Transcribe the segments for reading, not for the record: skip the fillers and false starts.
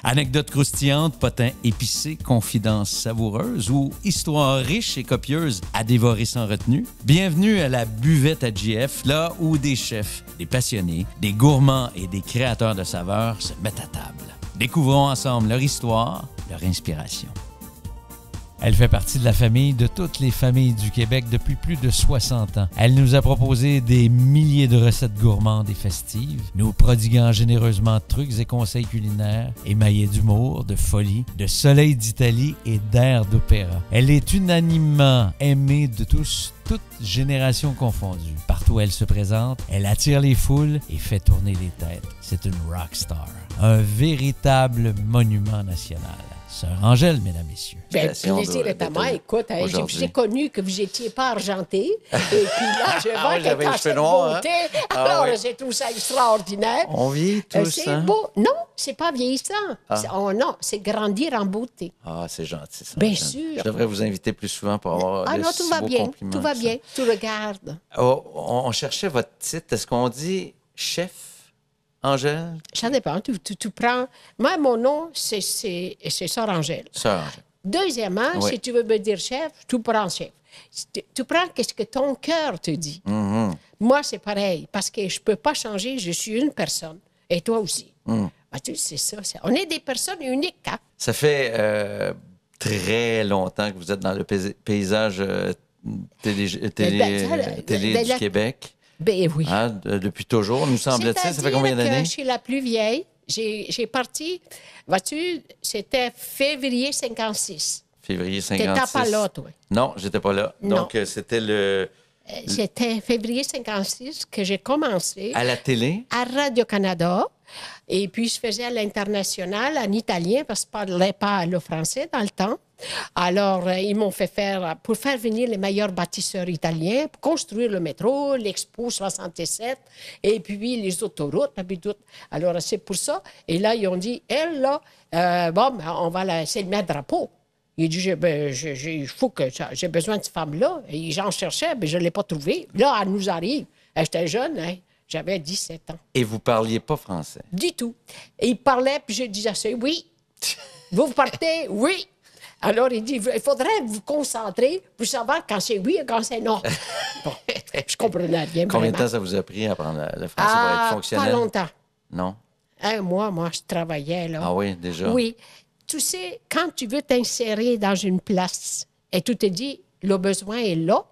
Anecdotes croustillantes, potins épicés, confidences savoureuses ou histoires riches et copieuses à dévorer sans retenue? Bienvenue à la buvette à JF, là où des chefs, des passionnés, des gourmands et des créateurs de saveurs se mettent à table. Découvrons ensemble leur histoire, leur inspiration. Elle fait partie de la famille de toutes les familles du Québec depuis plus de 60 ans. Elle nous a proposé des milliers de recettes gourmandes et festives, nous prodiguant généreusement trucs et conseils culinaires, émaillés d'humour, de folie, de soleil d'Italie et d'air d'opéra. Elle est unanimement aimée de tous, toutes générations confondues. Partout où elle se présente, elle attire les foules et fait tourner les têtes. C'est une rockstar, un véritable monument national. Sœur Angèle, mesdames, messieurs. Bien, plaisir est à moi. Écoute, j'ai connu que vous n'étiez pas argenté. Et puis là, je vois que tu as cette beauté. Alors, j'ai trouvé ça extraordinaire. On vieillit tous, c'est beau. Non, c'est pas vieillissant. Non, c'est grandir en beauté. Ah, c'est gentil, ça. Bien sûr. Je devrais vous inviter plus souvent pour avoir de tout va beaux bien. compliments. Tout va bien. Tu regardes. Oh, on cherchait votre titre. Est-ce qu'on dit chef, Angèle? Ça dépend. Tu prends... Moi, mon nom, c'est Sœur Angèle. Sœur Angèle. Deuxièmement, si tu veux me dire chef, tu prends chef. Tu prends qu'est-ce que ton cœur te dit. Mm-hmm. Moi, c'est pareil, parce que je ne peux pas changer, je suis une personne. Et toi aussi. C'est ça. On est des personnes uniques. Hein? Ça fait très longtemps que vous êtes dans le paysage télé du Québec. Ben oui. Hein, depuis toujours, nous semble-t-il. Ça fait combien d'années? Je suis la plus vieille. J'ai parti, vois-tu, c'était février 56. Février 56. T'étais pas là, toi? Non, j'étais pas là. Non. Donc, c'était le... C'était février 56 que j'ai commencé. À la télé? À Radio-Canada. Et puis, je faisais à l'international en italien parce que je ne parlais pas le français dans le temps. Alors, ils m'ont fait faire, pour faire venir les meilleurs bâtisseurs italiens, pour construire le métro, l'Expo 67, et puis les autoroutes, et puis tout. Alors, c'est pour ça. Et là, ils ont dit, elle, là, on va la... C'est le mettre drapeau. Il dit, il faut que j'ai besoin de cette femme-là. Et j'en cherchais, mais je ne l'ai pas trouvée. Là, elle nous arrive. J'étais jeune, hein? J'avais 17 ans. Et vous ne parliez pas français? Du tout. Et il parlait, puis je disais ça, oui. Vous partez? Oui. Alors, il dit, il faudrait vous concentrer pour savoir quand c'est oui et quand c'est non. Bon, je comprenais bien. Combien de temps ça vous a pris à apprendre le français pour être fonctionnel? Pas longtemps. Non? Un mois, moi, je travaillais, là. Ah oui, déjà? Oui. Tu sais, quand tu veux t'insérer dans une place et tu te dis, le besoin est là,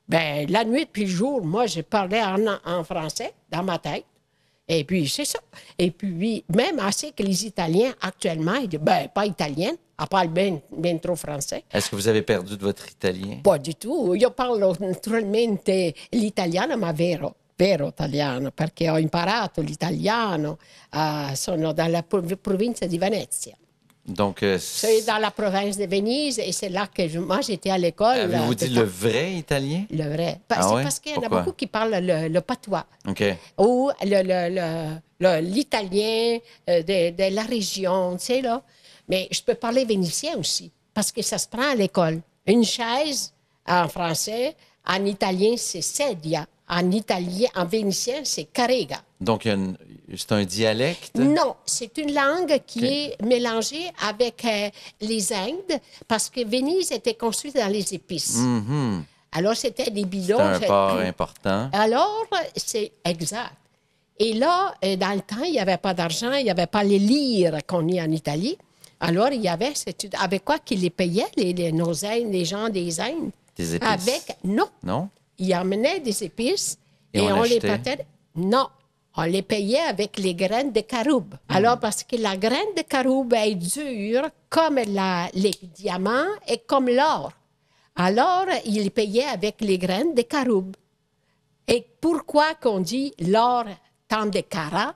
bien, la nuit puis le jour, moi, je parlais en français dans ma tête. Et puis, c'est ça. Et puis, même assez que les Italiens, actuellement, ils disent, ben, pas italienne, elle parle bien trop français. Est-ce que vous avez perdu de votre italien? Pas du tout. Io parlo naturalmente l'italiano, ma vero italiano, perché ho imparato l'italiano, sono dalla provincia di Venezia. Donc, c'est dans la province de Venise et c'est là que moi, j'étais à l'école. Avez-vous dit le vrai italien? Le vrai. C'est parce qu'il y en a beaucoup qui parlent le patois. OK. Ou l'italien de la région, tu sais, là. Mais je peux parler vénitien aussi, parce que ça se prend à l'école. Une chaise, en français, en italien, c'est sedia. En italien, en vénitien, c'est carrega. Donc, c'est un dialecte? Non, c'est une langue qui est mélangée avec les Indes, parce que Venise était construite dans les épices. Mm-hmm. Alors, c'était des bidons. C'était un port important. Alors, c'est exact. Et là, dans le temps, il n'y avait pas d'argent, il n'y avait pas les lires qu'on a en Italie. Alors, il y avait, avec quoi qu'ils les payaient, les gens des Indes? Des épices? Avec, non. Ils amenaient des épices et on les payait. Non. On les payait avec les graines de caroube. Alors, parce que la graine de caroube est dure comme les diamants et comme l'or. Alors, ils les payaient avec les graines de caroube. Et pourquoi qu'on dit l'or tant de carats,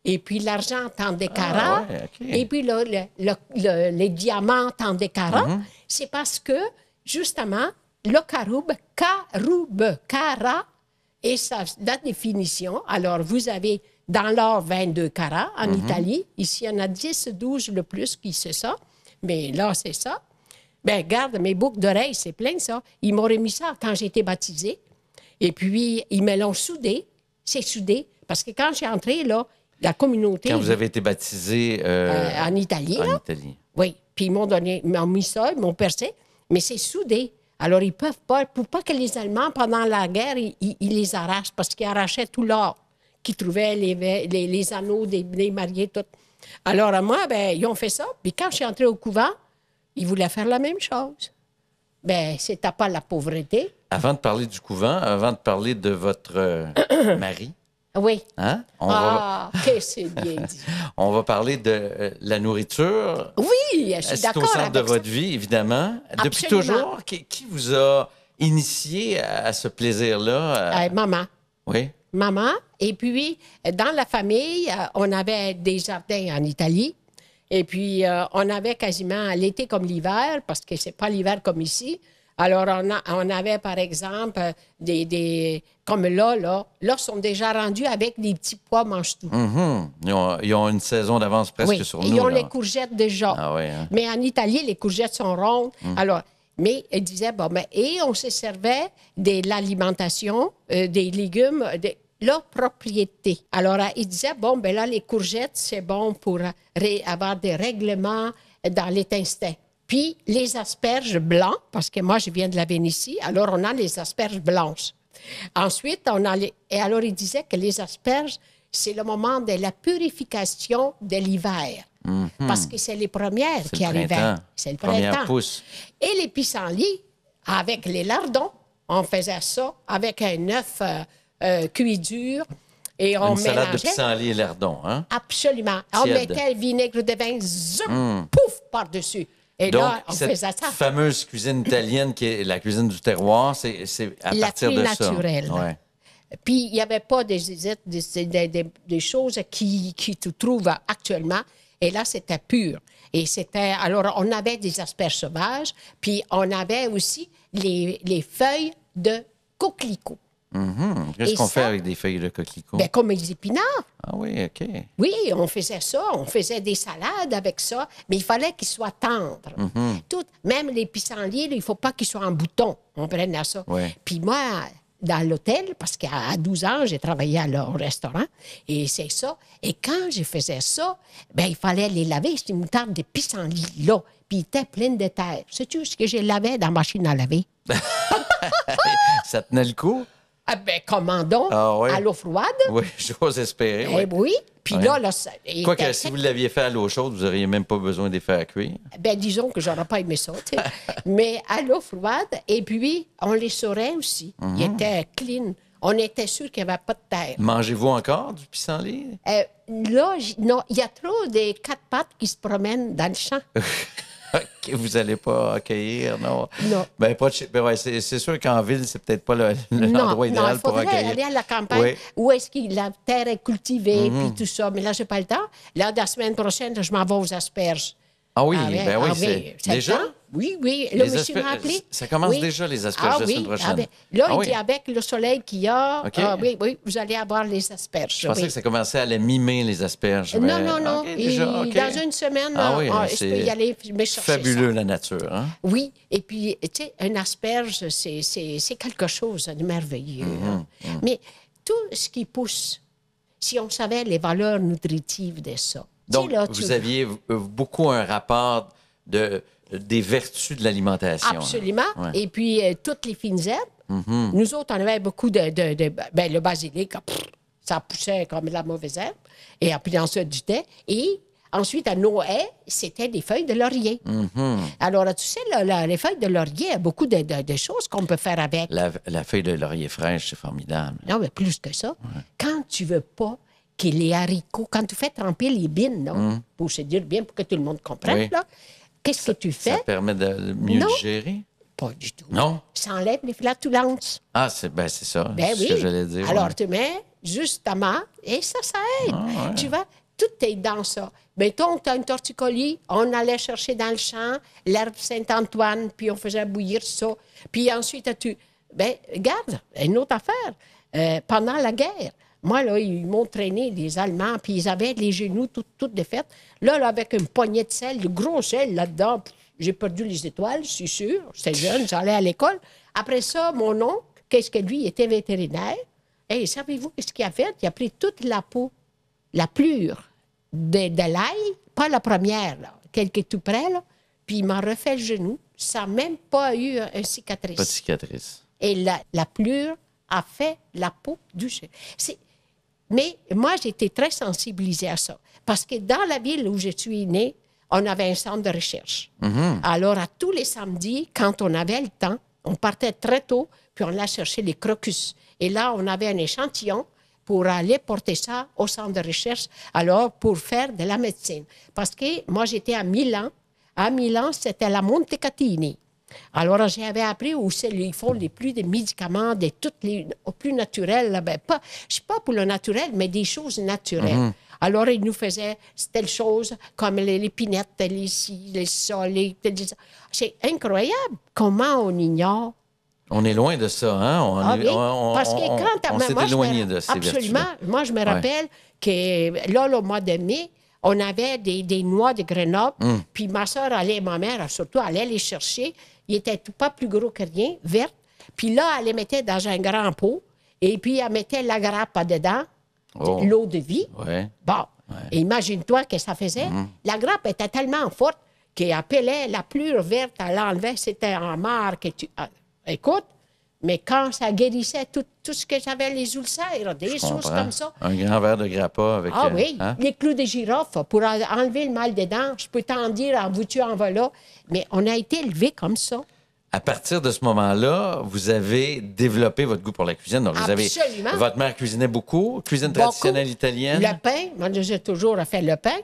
et puis l'argent tant de carats, et puis les diamants tant de carats, c'est parce que, justement, le caroube, cara, et la définition. Alors, vous avez dans l'or 22 carats en Italie. Ici, il y en a 10, 12 le plus qui c'est ça. Mais là, c'est ça. Bien, regarde, mes boucles d'oreilles, c'est plein de ça. Ils m'ont remis ça quand j'ai été baptisée. Et puis, ils me l'ont soudé. C'est soudé. Parce que quand j'ai entré, là, la communauté. Quand vous avez été baptisé... en Italie, En Italie. Oui. Puis ils m'ont mis ça, ils m'ont percé. Mais c'est soudé. Alors, ils peuvent pas... Pour pas que les Allemands, pendant la guerre, ils les arrachent, parce qu'ils arrachaient tout l'or qu'ils trouvaient, les anneaux des mariés, tout. Alors, moi, ils ont fait ça. Puis quand je suis entrée au couvent, ils voulaient faire la même chose. C'était pas la pauvreté. Avant de parler du couvent, avant de parler de votre mari... Oui. Hein? Que c'est bien dit. On va parler de la nourriture. Oui, je suis C'est d'accord au centre avec de ça. votre vie, évidemment. Depuis Absolument. toujours, qui vous a initié à ce plaisir-là? Maman. Oui. Maman. Et puis, dans la famille, on avait des jardins en Italie. Et puis, on avait quasiment l'été comme l'hiver, parce que c'est pas l'hiver comme ici. Alors, on avait, par exemple, comme là, sont déjà rendus avec des petits pois mange-tout. Mm-hmm. Ils ont une saison d'avance presque sur nous. Ils ont là. les courgettes déjà. Ah oui, hein? Mais en Italie, les courgettes sont rondes. Alors, mais ils disaient, et on se servait de l'alimentation, des légumes, de leur propriété. Alors, ils disaient, là, les courgettes, c'est bon pour avoir des règlements dans les intestins. Puis les asperges blancs, parce que moi, je viens de la Vénétie, alors on a les asperges blanches. Ensuite, et alors, il disait que les asperges, c'est le moment de la purification de l'hiver. Parce que c'est les premières qui arrivaient. C'est le printemps. Pousse. Et les pissenlits, avec les lardons, on faisait ça avec un œuf cuit dur. Et on Une salade de mélangeait. pissenlit et lardons, hein? Absolument. On Tiède. mettait le vinaigre de vin, zoom, pouf, par-dessus. Et Donc, là, on faisait ça. cette fameuse cuisine italienne qui est la cuisine du terroir, c'est à partir de ça. La plus naturelle. Ouais. Puis, il n'y avait pas des choses qui tu trouves actuellement. Et là, c'était pur. Et c'était... Alors, on avait des asperges sauvages, puis on avait aussi les feuilles de coquelicot. Qu'est-ce qu'on fait ça, avec des feuilles de coquelicot? Comme les épinards. Ah oui, OK. Oui, on faisait ça. On faisait des salades avec ça, mais il fallait qu'ils soient tendres. Même les pissenlits, il ne faut pas qu'ils soient en bouton. On prenait ça. Ouais. Puis moi, dans l'hôtel, parce qu'à 12 ans, j'ai travaillé au restaurant, et c'est ça. Et quand je faisais ça, il fallait les laver, ces moutardes de pissenlits-là. Puis ils étaient pleines de terre. Sais-tu ce que j'ai lavé dans la machine à laver? Ça tenait le coup? Commandons, à l'eau froide. Oui, j'ose espérer. Oui. Oui. Puis là, ça... Quoique, si vous l'aviez fait à l'eau chaude, vous n'auriez même pas besoin de les faire cuire. Disons que j'aurais pas aimé ça, tu sais. Mais à l'eau froide, et puis, on les saurait aussi. Ils étaient clean. On était sûr qu'il n'y avait pas de terre. Mangez-vous encore du pissenlit? Là, non, il y a trop de quatre pattes qui se promènent dans le champ. OK, vous n'allez pas accueillir, non? Non. C'est sûr qu'en ville, c'est peut-être pas l'endroit idéal pour accueillir. Non, il faudrait aller à la campagne où est-ce que la terre est cultivée, puis tout ça. Mais là, je n'ai pas le temps. Là, la semaine prochaine, je m'en vais aux asperges. Ah oui, c'est déjà? Oui, le monsieur m'a appelé. Ça commence déjà, les asperges, la semaine prochaine. Il dit avec le soleil qu'il y a, OK. vous allez avoir les asperges. Je pensais que ça commençait à les mimer, les asperges. Non. OK, déjà, OK. Dans une semaine, je peux y aller me chercher fabuleux, ça. la nature. Hein? Oui, et puis, tu sais, une asperge, c'est quelque chose de merveilleux. Mais tout ce qui pousse, si on savait les valeurs nutritives de ça. Donc, vous aviez beaucoup un rapport des vertus de l'alimentation. Absolument. Hein? Ouais. Et puis, toutes les fines herbes. Nous autres, on avait beaucoup le basilic, ça poussait comme de la mauvaise herbe. Et puis, ensuite, du thé. Et ensuite, à nos haies, c'était des feuilles de laurier. Alors, tu sais, les feuilles de laurier, il y a beaucoup de choses qu'on peut faire avec. La feuille de laurier fraîche, c'est formidable. Non, mais plus que ça. Ouais. Quand tu veux pas que les haricots, quand tu fais tremper les bines, là, pour se dire bien, pour que tout le monde comprenne, là, qu'est-ce que tu fais? Ça permet de mieux digérer? Pas du tout. Non? Ça enlève les flatulences. Ah, c'est ça. C'est ce que j'allais dire. Alors, tu mets justement, et ça aide. Tu vois, tout est dans ça. Mettons que tu as une torticolis, on allait chercher dans le champ l'herbe Saint-Antoine, puis on faisait bouillir ça. Puis ensuite, regarde, une autre affaire. Pendant la guerre, moi, là, ils m'ont traîné, les Allemands, puis ils avaient les genoux toutes défaites. Là, avec une poignée de sel, de gros sel là-dedans, j'ai perdu les étoiles, je suis sûr. J'étais jeune, j'allais à l'école. Après ça, mon oncle, qu'est-ce que lui, il était vétérinaire. Et savez-vous qu'est-ce qu'il a fait? Il a pris toute la peau la plure de l'ail, pas la première, là, celle qui est tout près, là, puis il m'a refait le genou. Ça n'a même pas eu une cicatrice. Pas de cicatrice. Et la plure a fait la peau du genou. Mais moi, j'étais très sensibilisée à ça. Parce que dans la ville où je suis née, on avait un centre de recherche. Alors, à tous les samedis, quand on avait le temps, on partait très tôt, puis on allait chercher les crocus. Et là, on avait un échantillon pour aller porter ça au centre de recherche, alors pour faire de la médecine. Parce que moi, j'étais à Milan. À Milan, c'était la Montecatini. Alors, j'avais appris où ils font les plus de médicaments, au plus naturel. Ben, je ne suis pas pour le naturel, mais des choses naturelles. Alors, ils nous faisaient telles choses comme l'épinette, les ça, c'est incroyable comment on ignore. On est loin de ça, hein? Parce que quand on s'est éloigné de ces absolument. vertus-là. Moi, je me rappelle que là, le mois de mai, on avait des noix de Grenoble, puis ma soeur allait, ma mère surtout, allait les chercher. Ils n'étaient pas plus gros que rien, vertes. Puis là, elle les mettait dans un grand pot, et puis elle mettait la grappe dedans, l'eau de vie. Ouais. Bon, et imagine-toi que ça faisait. La grappe était tellement forte qu'elle appelait la plure verte, elle l'enlevait, c'était en marre que tu... écoute, mais quand ça guérissait tout ce que j'avais, les ulcères, des choses comme ça. Un grand verre de grappa avec... oui, les clous de girofle pour enlever le mal des dents. Je peux t'en dire, en veux-tu, en voilà. Mais on a été élevés comme ça. À partir de ce moment-là, vous avez développé votre goût pour la cuisine. Donc, Absolument. Votre mère cuisinait beaucoup, cuisine traditionnelle italienne. Le pain, moi, j'ai toujours fait le pain.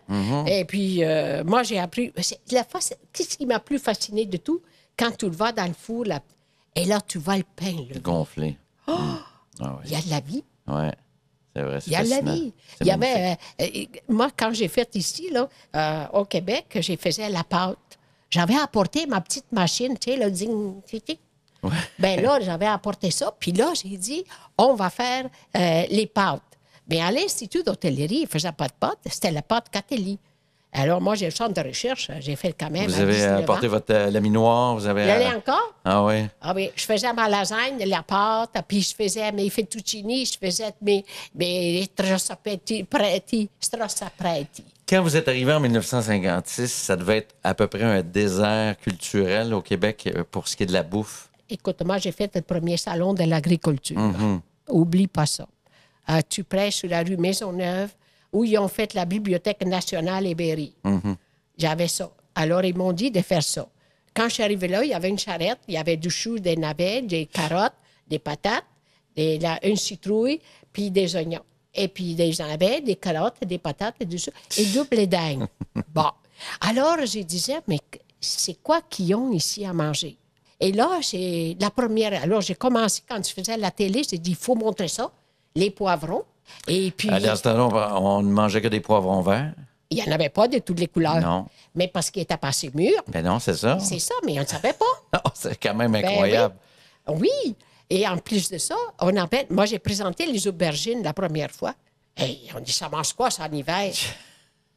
Et puis, moi, j'ai appris... Qu'est-ce qui m'a plus fasciné de tout? Quand tu le vas dans le four, et là, tu vois le pain. Gonflé. Il y a de la vie. Oui, c'est vrai. Il y a de la vie. Il y avait, moi, quand j'ai fait ici, là, au Québec, j'ai faisais la pâte. J'avais apporté ma petite machine, tu sais, le ding. Ouais. Bien là, j'avais apporté ça. Puis là, j'ai dit, on va faire les pâtes. Mais à l'Institut d'hôtellerie, ils ne faisaient pas de pâtes. C'était la pâte Catelli. Alors, moi, j'ai le centre de recherche. J'ai fait quand même. Vous avez apporté votre laminoir. Vous avez. L'allez encore? Ah oui? Ah oui. Je faisais ma lasagne, la pâte, puis je faisais mes fettuccini, je faisais mes stracciapreti. Quand vous êtes arrivé en 1956, ça devait être à peu près un désert culturel au Québec pour ce qui est de la bouffe. Écoute, moi, j'ai fait le premier salon de l'agriculture. Oublie pas ça. Tu prêches sur la rue Maisonneuve, où ils ont fait la Bibliothèque nationale et Berry. J'avais ça. Alors, ils m'ont dit de faire ça. Quand je suis arrivée là, il y avait une charrette, il y avait du chou, des navets, des carottes, des patates, une citrouille, puis des oignons. Et puis des navets, des carottes, des patates, et du chou, et du blé d'Inde. Bon. Alors, je disais, mais c'est quoi qu'ils ont ici à manger? Et là, c'est la première... Alors, j'ai commencé, quand je faisais la télé, j'ai dit, il faut montrer ça, les poivrons. Et puis, à l'instant, on ne mangeait que des poivrons verts. Il n'y en avait pas de toutes les couleurs. Non. Mais parce qu'ils n'étaient pas assez mûrs. Ben non, c'est ça. C'est ça, mais on ne savait pas. Non, c'est quand même incroyable. Ben oui. Et en plus de ça, moi, j'ai présenté les aubergines la première fois. Hey, on dit, ça mange quoi, ça, en hiver?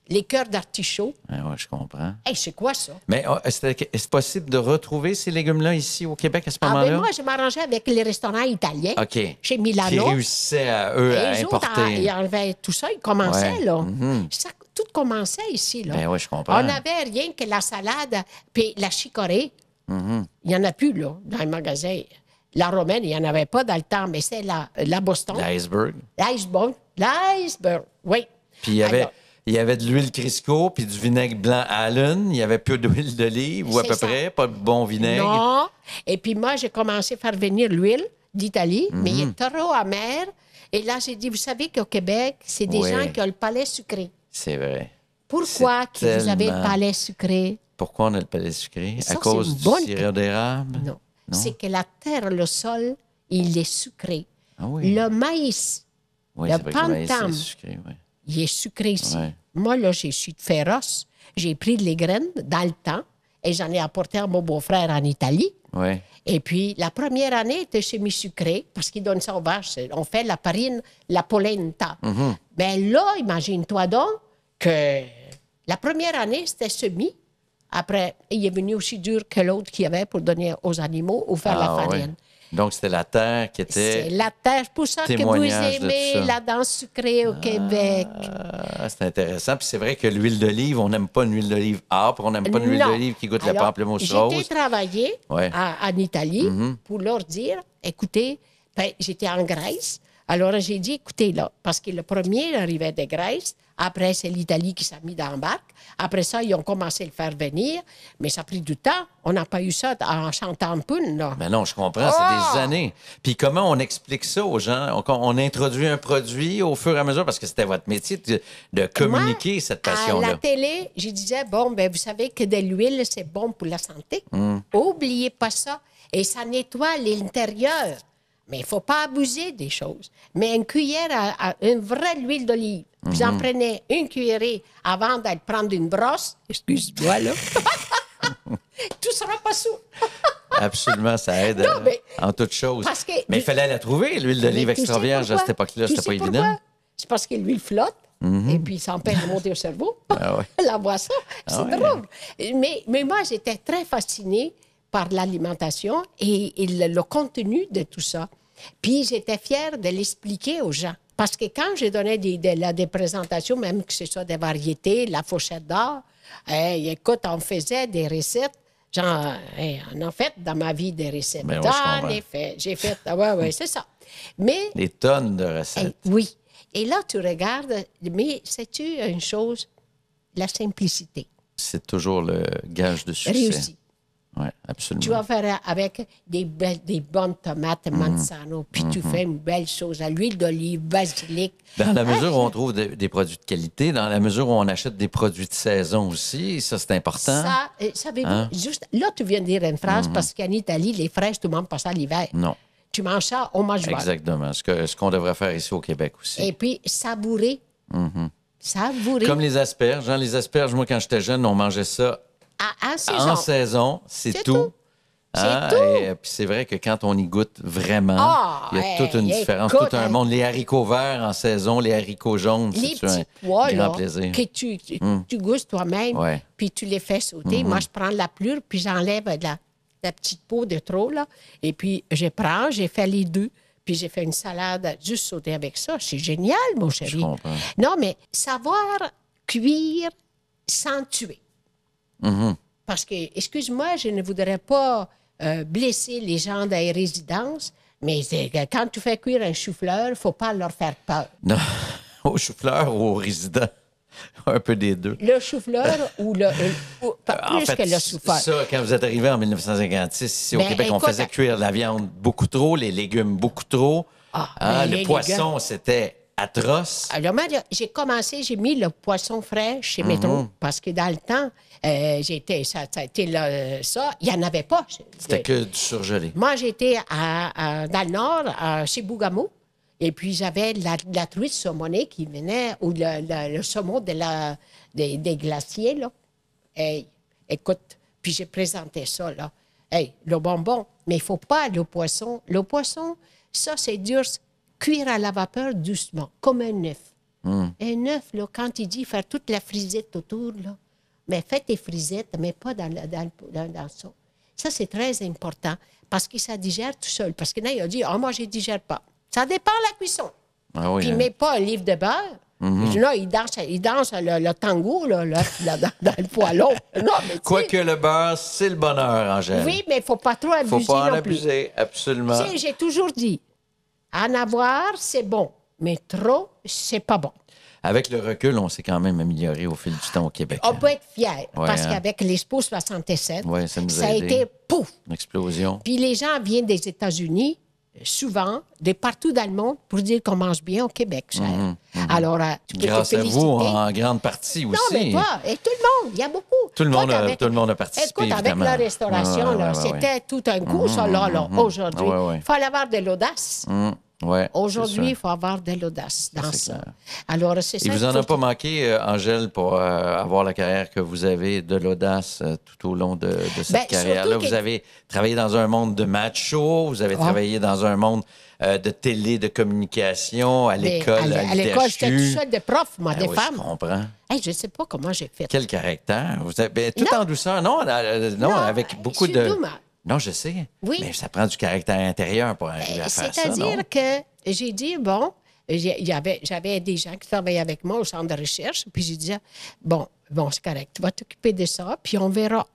Les cœurs d'artichaut. Oui, je comprends. Hey, c'est quoi ça? Mais est-ce possible de retrouver ces légumes-là ici au Québec à ce moment-là? Ben moi, je m'arrangeais avec les restaurants italiens. OK. Chez Milano. Qui réussissaient à importer. Ils enlevaient tout ça, ils commençaient, là. Ça, tout commençait ici, là. Ben oui, je comprends. On n'avait rien que la salade puis la chicorée. Il n'y en a plus, là, dans les magasins. La romaine, il n'y en avait pas dans le temps, mais c'est la Boston. L'iceberg. L'iceberg, oui. Puis il y avait de l'huile Crisco puis du vinaigre blanc Allen. Il y avait peu d'huile d'olive ou à peu près, pas de bon vinaigre. Non. Et puis moi, j'ai commencé à faire venir l'huile d'Italie, mais il est trop amer. Et là, j'ai dit, vous savez qu'au Québec, c'est des gens qui ont le palais sucré. C'est vrai. Pourquoi que vous avez le palais sucré? Pourquoi on a le palais sucré? Ça, à cause du sirop d'érable? Non. C'est que la terre, le sol, il est sucré. Ah oui. Le maïs, le pantam, sucré, il est sucré ici. Ouais. Moi, là, je suis féroce. J'ai pris les graines dans le temps et j'en ai apporté à mon beau-frère en Italie. Ouais. Et puis, la première année était semi-sucrée parce qu'ils donnent ça aux vaches. On fait la farine, la polenta. Mais là, imagine-toi donc que la première année, c'était semi. Après, il est venu aussi dur que l'autre qu'il y avait pour donner aux animaux ou faire la farine. Donc, c'était la terre qui était... C'est la terre. C'est pour ça que vous aimez la danse sucrée au Québec. C'est intéressant. Puis c'est vrai que l'huile d'olive, on n'aime pas une huile d'olive âpre, on n'aime pas une huile d'olive qui goûte la pamplemousse rose. J'étais travaillé en Italie pour leur dire, écoutez, j'étais en Grèce. Alors, j'ai dit, écoutez, là, parce que le premier arrivait de Grèce. Après, c'est l'Italie qui s'est mis dans la barque. Après ça, ils ont commencé à le faire venir. Mais ça a pris du temps. On n'a pas eu ça en chantant poune, là. Mais non, je comprends. C'est des années. Puis comment on explique ça aux gens? On introduit un produit au fur et à mesure, parce que c'était votre métier de communiquer cette passion-là. À la télé, je disais, bon, ben vous savez que de l'huile, c'est bon pour la santé. Oubliez pas ça. Et ça nettoie l'intérieur. Mais il ne faut pas abuser des choses. Mais une cuillère à une vraie huile d'olive. Vous en prenez une cuillerée avant d'aller prendre une brosse. Excuse-moi, là. Tout sera pas sous. Absolument, ça aide en toutes choses. Mais il fallait la trouver, l'huile d'olive extra vierge à cette époque-là. C'était pas évident. C'est parce que l'huile flotte. Et puis, ça empêche de monter au cerveau. La boisson. C'est drôle. Mais moi, j'étais très fascinée par l'alimentation et le contenu de tout ça. Puis j'étais fière de l'expliquer aux gens. Parce que quand j'ai donné des présentations, même que ce soit des variétés, la fourchette d'or, écoute, on faisait des recettes. Genre, on a fait dans ma vie des recettes. En effet, j'ai fait. Oui, c'est ça. Mais. Des tonnes de recettes. Oui. Et là, tu regardes, mais sais-tu une chose? La simplicité. C'est toujours le gage de succès. Réussi. Oui, absolument. Tu vas faire avec des bonnes tomates Manzano, puis tu fais une belle chose à l'huile d'olive, basilic. Dans la mesure où on trouve des produits de qualité, dans la mesure où on achète des produits de saison aussi, ça, c'est important. Ça, savez-vous, juste là, tu viens de dire une phrase, parce qu'en Italie, les fraises, tout le monde passe ça l'hiver. Non. Tu manges ça au mois de juin. Exactement. Ce qu'on devrait faire ici au Québec aussi. Et puis, savourer. Savourer. Comme les asperges. Les asperges, moi, quand j'étais jeune, on mangeait ça en saison, c'est tout. C'est tout. Et puis c'est vrai que quand on y goûte vraiment, il y a toute une différence, tout un monde. Les haricots verts en saison, les haricots jaunes, c'est un grand plaisir. Que tu gousses toi-même, puis tu les fais sauter. Moi, je prends la plure, puis j'enlève la petite peau de trop, là. Et puis, j'ai fait les deux. Puis j'ai fait une salade juste sautée avec ça. C'est génial, mon chéri. Je comprends. Non, mais savoir cuire sans tuer. Parce que, excuse-moi, je ne voudrais pas blesser les gens dans les résidences, mais quand tu fais cuire un chou-fleur, il ne faut pas leur faire peur. Non, au chou-fleur ou aux résidents. Un peu des deux. Le chou-fleur ou plus que le chou-fleur. Ça, quand vous êtes arrivé en 1956, ici au Québec, on faisait cuire la viande beaucoup trop, les légumes beaucoup trop. Le poisson, c'était atroce. Alors, moi, j'ai mis le poisson frais chez Métro, parce que dans le temps, ça, il n'y en avait pas. C'était que du surgelé. Moi, j'étais dans le Nord, chez Bougamo, et puis j'avais la truite saumonée qui venait, ou le saumon des glaciers, là. Hey, écoute, puis j'ai présenté ça, là. Hey, le bonbon, mais il ne faut pas le poisson. Le poisson, ça, c'est dur. Cuire à la vapeur doucement, comme un œuf. Un œuf, là, quand il dit faire toute la frisette autour, là, mais fais tes frisettes, mais pas dans ça. Ça, c'est très important, parce que ça digère tout seul. Parce que là, il a dit, moi, je ne digère pas. Ça dépend de la cuisson. Puis il ne met pas un livre de beurre. Là, il danse le tango là, dans le poêlon. Quoique le beurre, c'est le bonheur, Angèle. Oui, mais il ne faut pas trop abuser. Il ne faut pas en abuser, absolument. J'ai toujours dit, en avoir, c'est bon, mais trop, c'est pas bon. Avec le recul, on s'est quand même amélioré au fil du temps au Québec. On peut être fiers, parce qu'avec l'Expo 67, ça a été pouf! Une explosion. Puis les gens viennent des États-Unis, souvent, de partout dans le monde, pour dire qu'on mange bien au Québec, cher. Alors, tu peux grâce te à féliciter. vous, en grande partie aussi. Non, mais toi, et tout le monde, il y a beaucoup. Tout le monde a participé, écoute, évidemment. avec la restauration, c'était tout un coup, ça, là. Aujourd'hui, il faut avoir de l'audace. Aujourd'hui, il faut avoir de l'audace dans ça. Clair. Alors, c'est ça. Il vous en a pas manqué, Angèle, pour avoir la carrière que vous avez, de l'audace tout au long de cette carrière-là. Vous avez travaillé dans un monde de macho, vous avez travaillé dans un monde de télé, de communication, à l'école, à l'école, j'étais tout seul de prof, moi, des femmes. Je comprends. Hey, je ne sais pas comment j'ai fait. Quel caractère. Vous avez, tout en douceur. Non, avec beaucoup de... Non, je sais. Oui. Mais ça prend du caractère intérieur pour arriver à faire ça, c'est-à-dire que j'ai dit, bon, j'avais des gens qui travaillaient avec moi au centre de recherche, puis j'ai dit, bon, c'est correct, tu vas t'occuper de ça, puis on verra.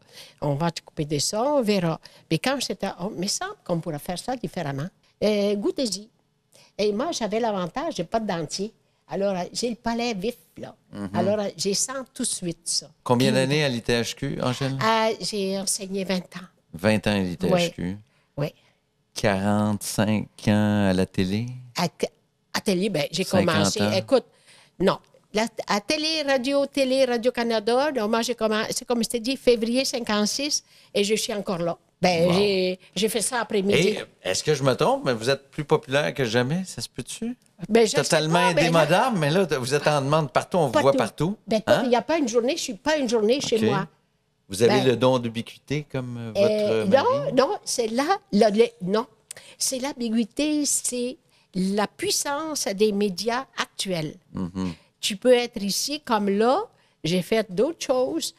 On va t'occuper de ça, on verra. Mais quand j'étais, il me semble qu'on pourrait faire ça différemment. Goûtez-y. Et moi, j'avais l'avantage, j'ai pas de dentier. Alors, j'ai le palais vif, là. Alors, j'ai sens tout de suite ça. Combien d'années à l'ITHQ, Angèle? J'ai enseigné 20 ans. 20 ans à l'ITHQ. Oui. 45 ans à la télé. À télé, bien, j'ai commencé. Ans. Écoute, non. À Radio-Canada, moi, j'ai commencé, c'est comme je t'ai dit, février 56, et je suis encore là. Ben, wow. J'ai fait ça après-midi. Et est-ce que je me trompe, mais vous êtes plus populaire que jamais? Ça se peut-tu? Ben, totalement indémodable, mais là, vous êtes en demande partout, on vous voit partout. Ben, il n'y a pas une journée, je ne suis pas une journée chez moi. Vous avez le don d'ubiquité comme votre mari? Non, c'est là, non. C'est l'ambiguïté, c'est la puissance des médias actuels. Tu peux être ici comme là, j'ai fait d'autres choses,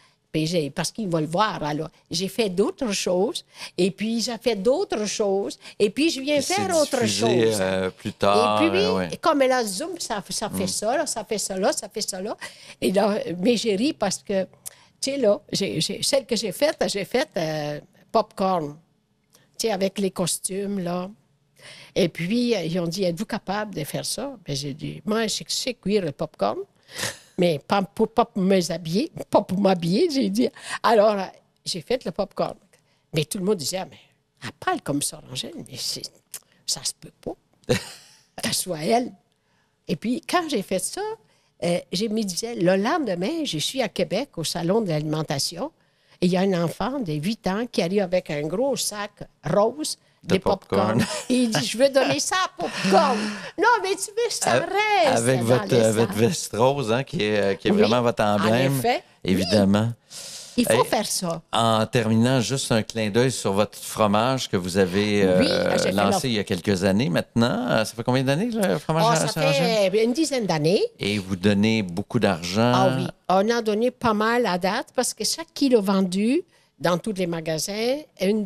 parce qu'ils vont le voir, alors. J'ai fait d'autres choses, et puis j'ai fait d'autres choses, et puis je viens faire autre chose. Plus tard. Et puis, comme la Zoom, ça fait ça, là, ça fait ça, là, ça fait ça, là. Et là, mais j'ai ri parce que, tu sais, là, celle que j'ai faite popcorn, tu sais, avec les costumes, là. Et puis, ils ont dit, êtes-vous capable de faire ça? Bien, j'ai dit, moi, je sais cuire le popcorn. Mais pas pour m'habiller, j'ai dit. Alors, j'ai fait le popcorn. Mais tout le monde disait, mais elle parle comme ça, Angèle, mais ça se peut pas. Qu'elle soit elle. Et puis, quand j'ai fait ça, je me disais, le lendemain, je suis à Québec, au Salon de l'alimentation, et il y a un enfant de 8 ans qui arrive avec un gros sac rose de popcorn. Et il dit, je veux donner ça à popcorn. Non, mais tu veux, ça reste. Avec votre veste rose, hein, qui est vraiment votre emblème. En effet, évidemment. Il faut faire ça. En terminant, juste un clin d'œil sur votre fromage que vous avez lancé il y a quelques années maintenant. Ça fait combien d'années, le fromage Ça fait une dizaine d'années. Et vous donnez beaucoup d'argent. Ah oui, on a donné pas mal à date parce que chaque kilo vendu dans tous les magasins, $1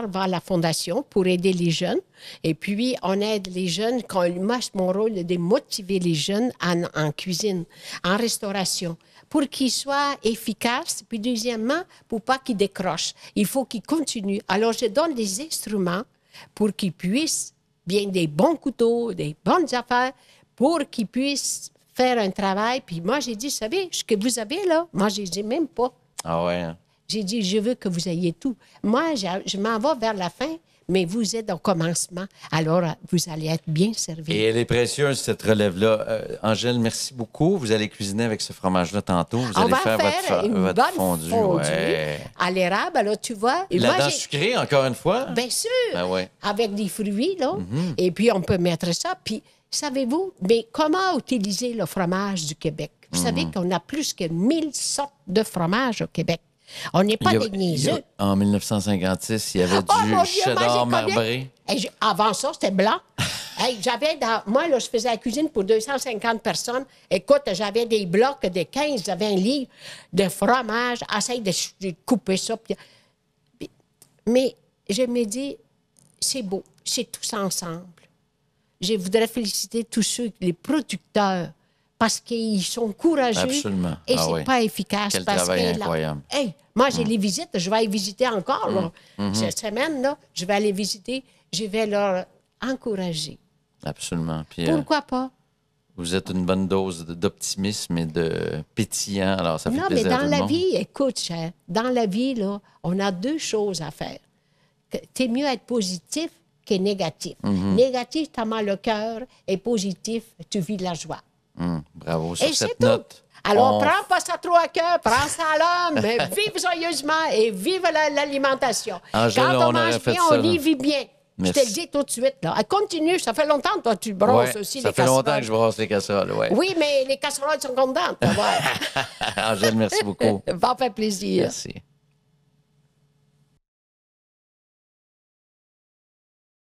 va à la fondation pour aider les jeunes. Et puis, on aide les jeunes. Moi, mon rôle est de motiver les jeunes en cuisine, en restauration, pour qu'ils soient efficaces. Puis, deuxièmement, pour pas qu'ils décrochent. Il faut qu'ils continuent. Alors, je donne des instruments pour qu'ils puissent, bien des bons couteaux, des bonnes affaires, pour qu'ils puissent faire un travail. Puis moi, j'ai dit, vous savez, ce que vous avez là, moi, je dis même pas. Ah ouais, hein? J'ai dit, je veux que vous ayez tout. Moi, je m'en vais vers la fin, mais vous êtes au commencement. Alors, vous allez être bien servi. Et elle est précieuse, cette relève-là. Angèle, merci beaucoup. Vous allez cuisiner avec ce fromage-là tantôt. Vous allez faire votre fondue. À l'érable, alors tu vois. La dent sucrée, encore une fois? Bien sûr. Ah ouais. Avec des fruits, là. Et puis, on peut mettre ça. Puis, savez-vous, mais comment utiliser le fromage du Québec? Vous savez qu'on a plus que 1000 sortes de fromage au Québec. On n'est pas des niaiseux. En 1956, il y avait du cheddar marbré. Avant ça, c'était blanc. Moi, là, je faisais la cuisine pour 250 personnes. Écoute, j'avais des blocs de 15-20 livres de fromage. Essaye de couper ça. Mais je me dis, c'est beau, c'est tous ensemble. Je voudrais féliciter tous ceux, les producteurs, parce qu'ils sont courageux. Absolument. Et c'est pas efficace. Quel travail incroyable. Moi, j'ai les visites. Je vais aller visiter encore. Là. Cette semaine, là, je vais aller visiter. Je vais leur encourager. Absolument. Puis, pourquoi pas? Vous êtes une bonne dose d'optimisme et de pétillant. Alors, ça fait plaisir à tout le monde. Non, mais dans la vie, écoute, cher, dans la vie, là, on a 2 choses à faire. T'es mieux être positif que négatif. Négatif, t'as mal au cœur. Et positif, tu vis la joie. Bravo sur cette note. Alors, prends pas ça trop à cœur, prends ça à l'homme, vive joyeusement et vive l'alimentation. Angèle, quand on mange bien, on y vit bien. Merci. Je te le dis tout de suite. Là. Continue, ça fait longtemps que toi, tu brosses aussi les casseroles. Ça fait longtemps que je brosse les casseroles, oui. Oui, mais les casseroles sont contentes. Angèle, merci beaucoup. Ça fait plaisir. Merci.